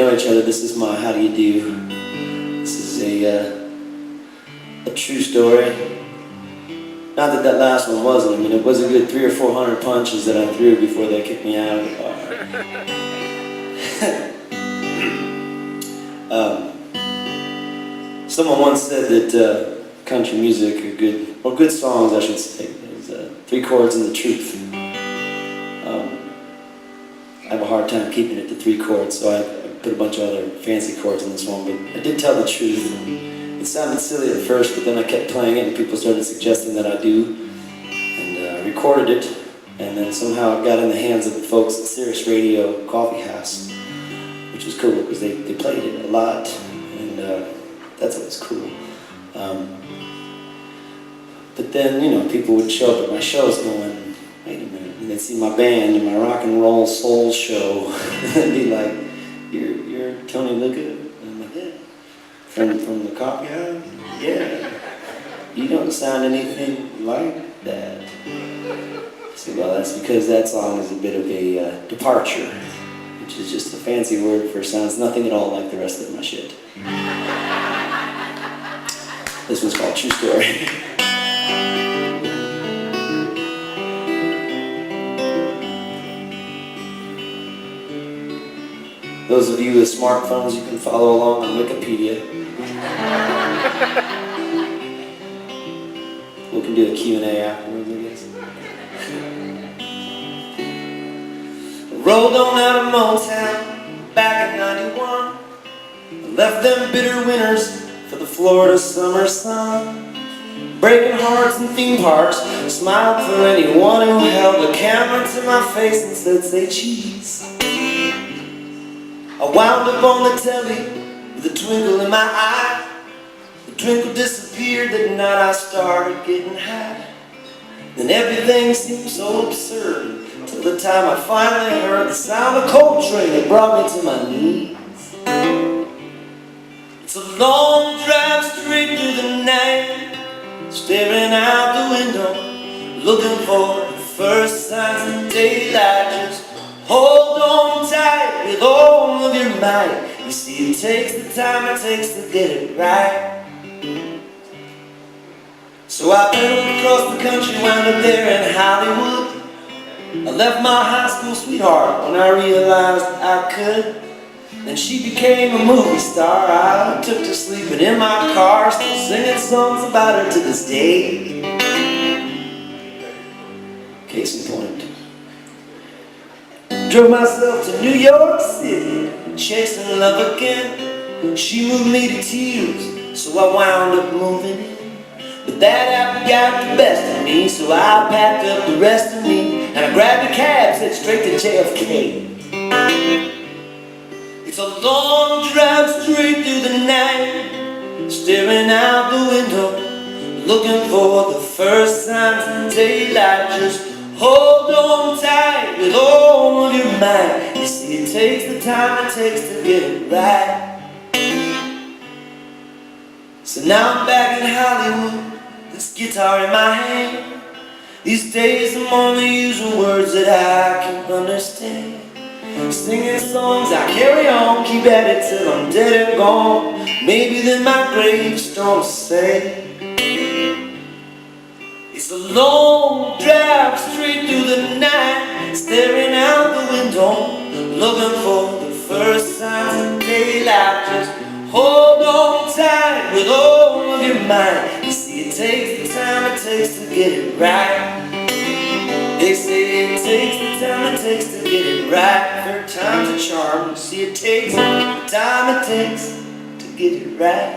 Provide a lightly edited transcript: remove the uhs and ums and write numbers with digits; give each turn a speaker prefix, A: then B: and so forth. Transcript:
A: know each other, this is my How Do You Do. This is a true story. Not that that last one wasn't. I mean, it was a good 300 or 400 punches that I threw before they kicked me out of the bar. Someone once said that country music or good songs, I should say, is 3 chords and the truth. I have a hard time keeping it to 3 chords, so I put a bunch of other fancy chords in this one, but I did tell the truth. It sounded silly at first, but then I kept playing it and people started suggesting that I do, and recorded it, and then somehow it got in the hands of the folks at Sirius Radio Coffee House, which was cool because they played it a lot, and that's always cool. But then, you know, people would show up at my shows going, wait a minute, and they'd see my band and my rock and roll soul show, and they'd be like, you're Tony Lucca? And I'm like, yeah. From the coffee house? Yeah. You don't sound anything like that. I said, well, that's because that song is a bit of a departure, which is just a fancy word for sounds nothing at all like the rest of my shit. This one's called True Story. Those of you with smartphones, you can follow along on Wikipedia. We can do a Q&A afterwards, I guess. I rolled on out of Motown back in '91. I left them bitter winters for the Florida summer sun. Breaking hearts and theme parks, smiled for anyone who held a camera to my face and said, say cheese. I wound up on the telly with a twinkle in my eye. The twinkle disappeared that night I started getting high. Then everything seemed so absurd till the time I finally heard the sound of Coltrane that brought me to my knees. It's a long drive straight through the night, staring out the window, looking for the first signs of daylight. Just hold on tight with all of your might. You see, it takes the time it takes to get it right. So I pedaled across the country, wound up there in Hollywood. I left my high school sweetheart when I realized I could. Then she became a movie star. I took to sleeping in my car, still singing songs about her to this day. Case in point. Drove myself to New York City, chasing love again. She moved me to tears, so I wound up moving in. But that apple got the best of me, so I packed up the rest of me, and I grabbed a cab, said straight to JFK. It's a long drive straight through the night, staring out the window, looking for the first signs of daylight. Just hold on tight with all of your might. You see, it takes the time it takes to get it right. So now I'm back in Hollywood, this guitar in my hand. These days I'm only using words that I can understand. Singing songs I carry on, keep at it till I'm dead and gone. Maybe then my gravestone will say, it's a long drive straight through the night, staring out the window, looking for the first signs of daylight. Just hold on tight with all of your might. You see, it takes the time it takes to get it right. They say it takes the time it takes to get it right. Third time's a charm. You see, it takes the time it takes to get it right.